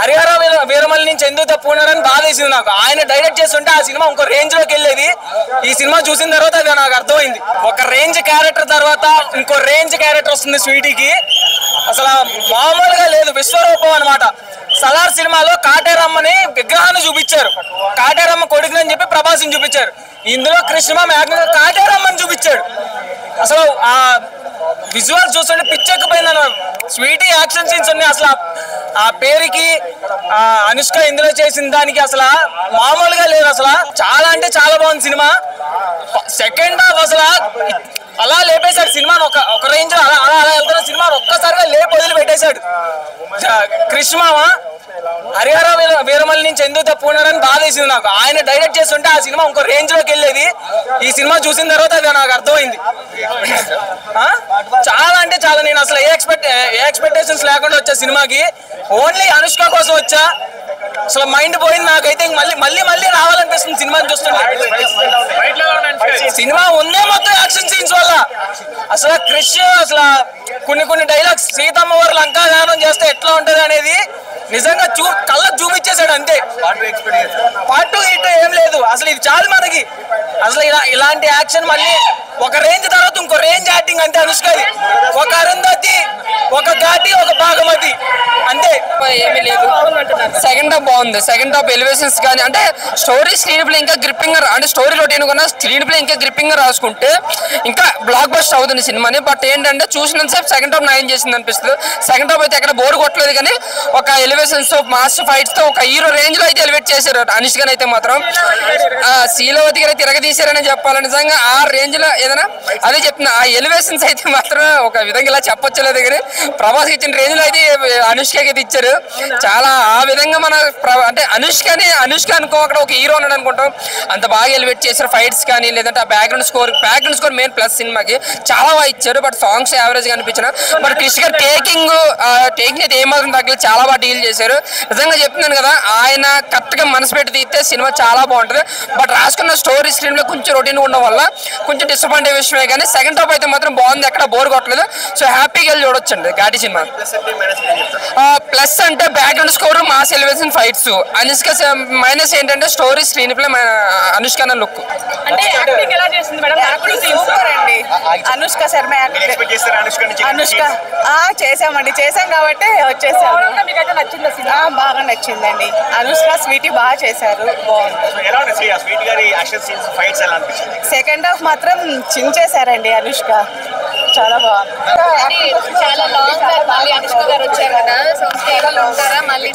హరిహర వీరమల్లి నుంచి ఎందుకు తప్పుకున్నారని బాధ వేసింది నాకు. ఆయన డైరెక్ట్ చేస్తుంటే ఆ సినిమా ఇంకో రేంజ్ లోకి వెళ్ళేది. ఈ సినిమా చూసిన తర్వాత అది నాకు అర్థమైంది. ఒక రేంజ్ క్యారెక్టర్ తర్వాత ఇంకో రేంజ్ క్యారెక్టర్ వస్తుంది స్వీటీకి. అసలు మామూలుగా లేదు, విశ్వరూపం అనమాట. సలార్ సినిమాలో కాటేరమ్మని విగ్రహాన్ని చూపించారు, కాటేరమ్మ కొడుకుని చెప్పి ప్రభాస్ని చూపించారు. ఇందులో కృష్ణ మ్యాగ్నెట్ కాటేరమ్మని చూపించాడు. అసలు ఆ విజువల్ చూస్తుంటే పిచ్చెక్కిపోయింది. స్వీటీ యాక్షన్ సీన్స్ ఉన్నాయి. అసలు ఆ పేరుకి అనుష్క ఇందులో చేసిన దానికి అసలు మామూలుగా లేదు. అసలు చాలా అంటే చాలా బాగుంది సినిమా. సెకండ్ హాఫ్ అసలు అలా లేపేశాడు సినిమాను. ఒక రేంజ్ అలా అలా అలా వెళ్తున్న సినిమా ఒక్కసారిగా లేపు వదిలి పెట్టేశాడు. కృష్ణ హరిహర వీరమల్లి నుంచి ఎందుకు తప్పుకున్నారని బాధ వేసింది నాకు. ఆయన డైరెక్ట్ చేస్తుంటే ఆ సినిమా ఇంకో రేంజ్ లోకి వెళ్ళేది. ఈ సినిమా చూసిన తర్వాత అది నాకు అర్థమైంది. చాలా అంటే చాలా. నేను అసలు ఏ ఎక్స్పెక్టేషన్స్ లేకుండా వచ్చా సినిమాకి. ఓన్లీ అనుష్క కోసం వచ్చా. అసలు మైండ్ పోయింది నాకైతే. మళ్ళీ మళ్ళీ మళ్ళీ రావాలనిపిస్తుంది సినిమాని చూస్తుంటే. సినిమా ఉందే మొత్తం యాక్షన్ సీన్స్ వల్ల. అసలు క్రిష్ అసలు కొన్ని డైలాగ్స్ సీతమ్మ వారు లంకాగానం చేస్తే ఎట్లా ఉంటది అనేది నిజంగా కళ్ళకు చూపించేశాడు అంతే. పార్ట్ 2 ఇటు ఏం లేదు. అసలు ఇది చాలు మనకి. అసలు ఇలాంటి యాక్షన్ మళ్ళీ ఒక రేంజ్ తర్వాత ఇంకో రేంజ్ యాక్టింగ్ అంతే అనుష్కది. ఒక అరుంధతి, ఒక ఘాటి, ఒక భాగమతి అంతే. ఏమీ లేదు. సెకండ్ హాఫ్ బాగుంది. సెకండ్ హాఫ్ ఎలివేషన్స్ కానీ అంటే స్టోరీ స్క్రీన్ ప్లే ఇంకా గ్రిప్పింగ్ అంటే స్టోరీ రొటీన్ కన్నా స్క్రీన్ ప్లే ఇంకా గ్రిప్పింగ్ రాసుకుంటే ఇంకా బ్లాక్ బస్టర్ అవుతుంది సినిమాని. బట్ ఏంటంటే చూసినంతసేపు సెకండ్ హాఫ్ న్యాయం చేసింది అనిపిస్తుంది. సెకండ్ హాఫ్ అయితే ఎక్కడ బోర్ కొట్టలేదు కానీ ఒక ఎలివేషన్స్ మాస్ ఫైట్స్ తో ఒక హీరో రేంజ్ లో అయితే ఎలివేట్ చేశారు అనుష్కన్ అయితే మాత్రం. శీలవతి గారు తిరగదీశారని చెప్పాలి. నిజంగా ఆ రేంజ్ లో ఏదైనా అదే చెప్తున్నా. ఆ ఎలివేషన్స్ అయితే మాత్రం ఒక విధంగా ఇలా చెప్పొచ్చలేదు కానీ ప్రభాస్ ఇచ్చిన రేంజ్ లో అయితే అనుష్కకి అయితే ఇచ్చారు. చాలా ఆ విధంగా మన అంటే అనుష్క అనుకో అక్కడ ఒక హీరో ఉన్నాడు అనుకుంటాం. అంత బాగా ఎలివేట్ చేశారు. ఫైట్స్ కానీ లేదంటే ఆ బ్యాక్గ్రౌండ్ స్కోర్ మెయిన్ ప్లస్ సినిమాకి చాలా బాగా ఇచ్చారు. బట్ సాంగ్స్ యావరేజ్ గా అనిపించిన. బట్ క్రిష్ గారు టేకింగ్ అయితే ఏమాత్రం తగ్గలేదు. చాలా బాగా డీల్ చేశారు. నిజంగా చెప్తున్నాను కదా, ఆయన కరెక్ట్ గా మనసు పెట్టి తీస్తే సినిమా చాలా బాగుంటుంది. బట్ రాసుకున్న స్టోరీ స్క్రీన్ లో కొంచెం రొటీన్ ఉండడం వల్ల కొంచెం డిసప్పాయింట్ అయ్యే విషయమే కానీ సెకండ్ హాఫ్ అయితే మాత్రం బాగుంది. ఎక్కడ బోర్ కొట్టలేదు. సో హ్యాపీగా వెళ్ళి చూడొచ్చండి ఘాటి సినిమా. ప్లస్ అంటే background score mass elevation fights. Anushka minus ఏంటంటే story screenplay Anushka look. అంటే యాక్టింగ్ ఎలా చేస్తుంది మేడం? సూపర్ అండి అనుష్క శర్మ యాక్టింగ్. అనుష్క చేసాం కాబట్టి వచ్చేసాము. మీకైతే నచ్చింది సినిమా? బాగా నచ్చిందండి. అనుష్క స్వీటీ బాగా చేశారు. బాగుంది. సెకండ్ హాఫ్ మాత్రం చించేశారండి అనుష్క. చాలా బాగుంది. చాలా లాంగ్ అనుష్క గారు వచ్చారు కదా, సో మళ్ళీ